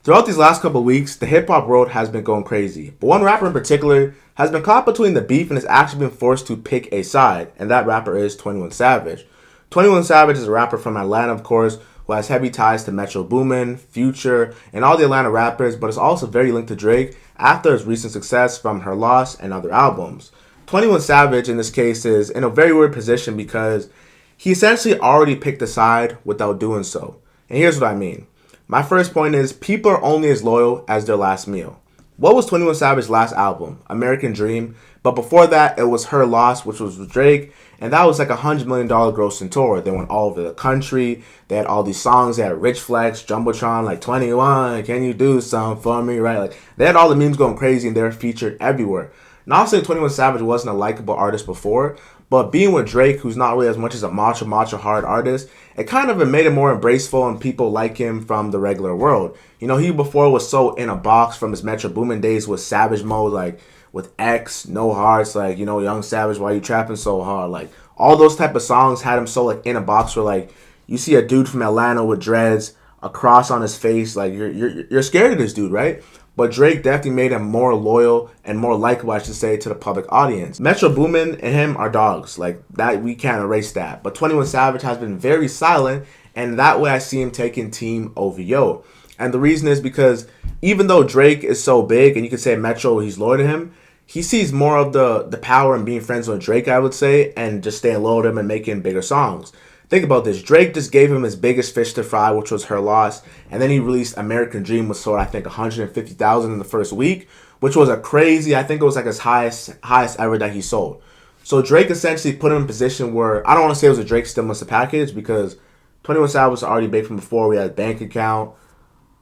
Throughout these last couple of weeks, the hip hop world has been going crazy. But one rapper in particular has been caught between the beef and has actually been forced to pick a side, and that rapper is 21 Savage. 21 Savage is a rapper from Atlanta, of course, who has heavy ties to Metro Boomin, Future, and all the Atlanta rappers, but is also very linked to Drake after his recent success from Her Loss and other albums. 21 Savage, in this case, is in a very weird position because he essentially already picked a side without doing so. And here's what I mean. My first point is people are only as loyal as their last meal. What was 21 Savage's last album? American Dream. But before that, it was Her Loss, which was with Drake. And that was like $100 million grossing tour. They went all over the country. They had all these songs. They had Rich Flex, Jumbotron, like 21, can you do something for me, right? Like they had all the memes going crazy and they were featured everywhere. Not saying 21 Savage wasn't a likable artist before, but being with Drake, who's not really as much as a macho hard artist, it kind of made him more embraceful and people like him from the regular world. You know, he before was so in a box from his Metro Boomin days with Savage Mode, like with X, No Hearts, like, you know, Young Savage, why you trapping so hard? Like, all those type of songs had him so, like, in a box where, like, you see a dude from Atlanta with dreads, a cross on his face, like, you're scared of this dude, right? But Drake definitely made him more loyal and more likable, I should say, to the public audience. Metro Boomin and him are dogs. Like, that, we can't erase that. But 21 Savage has been very silent, and that way I see him taking Team OVO. And the reason is because even though Drake is so big, and you could say Metro, he's loyal to him, he sees more of the power in being friends with Drake, I would say, and just staying loyal to him and making bigger songs. Think about this. Drake just gave him his biggest fish to fry, which was Her Loss. And then he released American Dream, which sold, I think, 150,000 in the first week, which was a crazy, I think it was like his highest ever that he sold. So Drake essentially put him in a position where, I don't want to say it was a Drake stimulus package because 21 Savage was already big from before. We had Bank Account,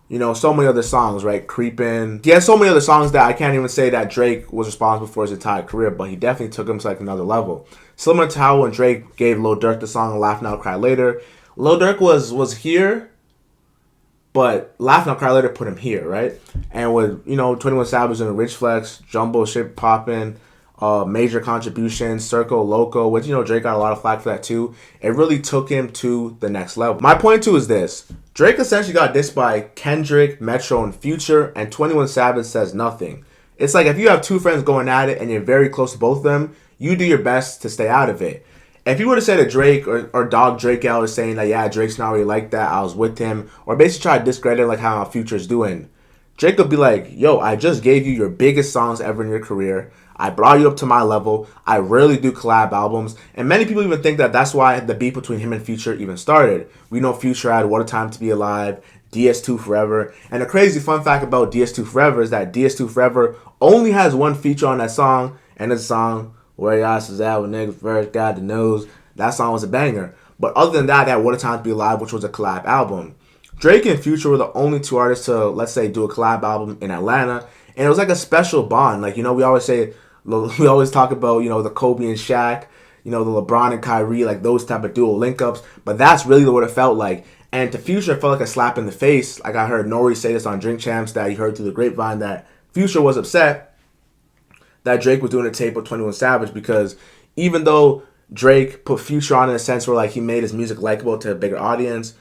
you know, so many other songs, right? Creepin'. He has so many other songs that I can't even say that Drake was responsible for his entire career, but he definitely took him to like another level. Similar to how when Drake gave Lil Durk the song Laugh Now, Cry Later. Lil Durk was here, but Laugh Now, Cry Later put him here, right? And with, you know, 21 Savage and Rich Flex, Jumbo Shit poppin', major contributions, Circle, Loco, which, you know, Drake got a lot of flack for that too. It really took him to the next level. My point too is this. Drake essentially got dissed by Kendrick, Metro, and Future, and 21 Savage says nothing. It's like if you have two friends going at it and you're very close to both of them, you do your best to stay out of it. If you were to say to Drake or dog Drake out or saying that, yeah, Drake's not really like that, I was with him, or basically try to discredit like how Future's doing, Drake would be like, yo, I just gave you your biggest songs ever in your career. I brought you up to my level. I rarely do collab albums. And many people even think that that's why the beef between him and Future even started. We know Future had What a Time to Be Alive, DS2 Forever. And the crazy fun fact about DS2 Forever is that DS2 Forever only has one feature on that song. And it's a song, Where Your Ass Is At When Niggas First Got the Nose. That song was a banger. But other than that, they had What a Time to Be Alive, which was a collab album. Drake and Future were the only two artists to, let's say, do a collab album in Atlanta. And it was like a special bond. Like, you know, we always talk about, you know, the Kobe and Shaq, you know, the LeBron and Kyrie, like those type of dual link-ups. But that's really what it felt like. And to Future, it felt like a slap in the face. Like I heard Nori say this on Drink Champs, that he heard through the grapevine that Future was upset that Drake was doing a tape with 21 Savage because even though Drake put Future on in a sense where like he made his music likable to a bigger audience,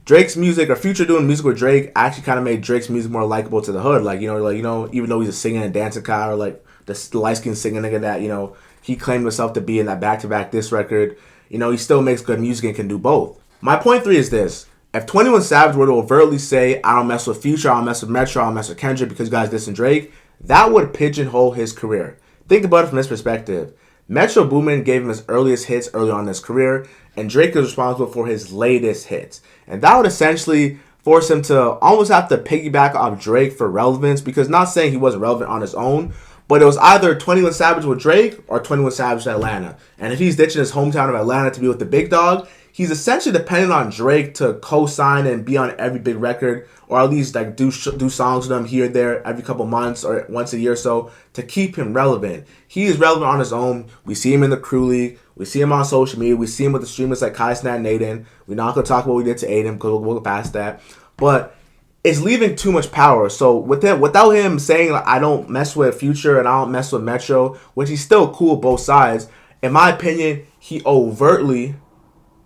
Drake's music, or Future doing music with Drake, actually kind of made Drake's music more likable to the hood. Like, you know, even though he's a singing and dancing guy, or like the light-skinned singing nigga that, you know, he claimed himself to be in that back-to-back diss record, you know, he still makes good music and can do both. My point 3 is this. If 21 Savage were to overtly say, I don't mess with Future, I don't mess with Metro, I don't mess with Kendrick because you guys dissing Drake, that would pigeonhole his career. Think about it from this perspective. Metro Boomin gave him his earliest hits early on in his career, and Drake is responsible for his latest hits. And that would essentially force him to almost have to piggyback off Drake for relevance, because not saying he wasn't relevant on his own, but it was either 21 Savage with Drake or 21 Savage with Atlanta. And if he's ditching his hometown of Atlanta to be with the big dog, he's essentially dependent on Drake to co-sign and be on every big record, or at least like do songs with him here and there every couple months or once a year or so to keep him relevant. He is relevant on his own. We see him in the Crew League. We see him on social media. We see him with the streamers like Kai Snat and Aiden. We're not going to talk about what we did to Aiden because we'll go past that. But it's leaving too much power. So without him saying, like, I don't mess with Future and I don't mess with Metro, which he's still cool both sides, in my opinion, he overtly,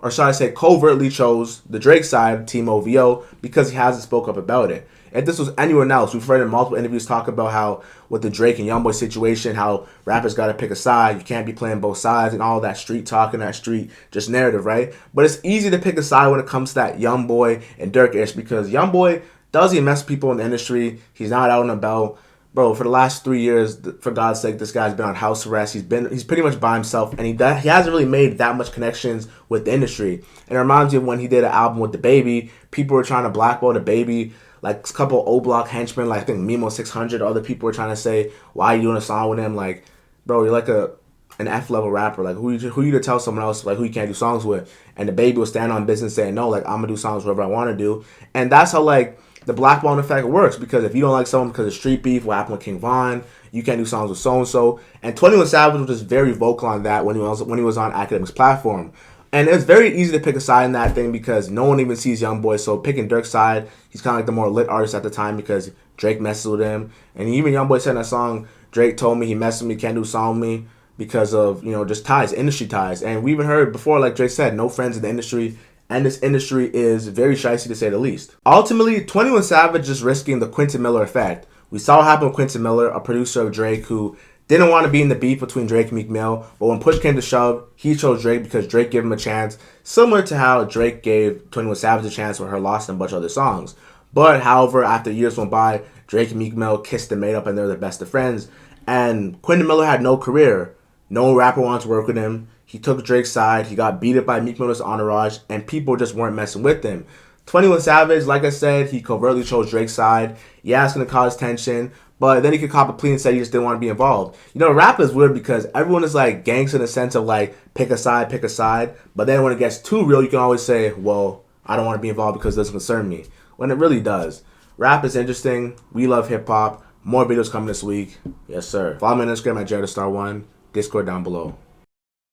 or should I say covertly, chose the Drake side, Team OVO, because he hasn't spoke up about it. if this was anyone else, we've heard in multiple interviews talk about how with the Drake and YoungBoy situation, how rappers got to pick a side. You can't be playing both sides and all that street talk and that street just narrative, right? But it's easy to pick a side when it comes to that YoungBoy and Dirk ish because YoungBoy doesn't mess with people in the industry. He's not out and about. Bro, for the last 3 years, for God's sake, this guy's been on house arrest. He's pretty much by himself, and he hasn't really made that much connections with the industry. And it reminds me of when he did an album with DaBaby. People were trying to blackball DaBaby. Like a couple O-Block henchmen, like I think Mimo 600, other people were trying to say, why are you doing a song with him? Like, bro, you're like an F-level rapper. Like, who you to tell someone else, like, who you can't do songs with? And DaBaby will stand on business saying, no, like, I'm going to do songs wherever I want to do. And that's how, like, the blackballing effect works, because if you don't like someone because of street beef, what happened with King Von, you can't do songs with so-and-so. And 21 Savage was just very vocal on that when he was on Academic's platform. And it's very easy to pick a side in that thing because no one even sees YoungBoy. So picking Dirk's side, he's kind of like the more lit artist at the time because Drake messes with him. And even YoungBoy said in that song, Drake told me he messed with me, can't do a song with me because of, just ties, industry ties. And we even heard before, like Drake said, no friends in the industry. And this industry is very shicey to say the least. Ultimately, 21 Savage is risking the Quentin Miller effect. We saw what happened with Quentin Miller, a producer of Drake who didn't want to be in the beef between Drake and Meek Mill, but when push came to shove, he chose Drake because Drake gave him a chance, similar to how Drake gave 21 Savage a chance with Her Lost and a bunch of other songs. But, however, after years went by, Drake and Meek Mill kissed and made up and they're the best of friends, and Quentin Miller had no career. No rapper wanted to work with him. He took Drake's side. He got beat up by Meek Mill's entourage, and people just weren't messing with him. 21 Savage, like I said, he covertly chose Drake's side. Yeah, it's going to cause tension, but then he could cop a plea and say he just didn't want to be involved. Rap is weird because everyone is like gangster in the sense of like pick a side, but then when it gets too real, you can always say, well, I don't want to be involved because it doesn't concern me, when it really does. Rap is interesting. We love hip-hop. More videos coming this week. Yes, sir. Follow me on Instagram at JaredStar1. Discord down below.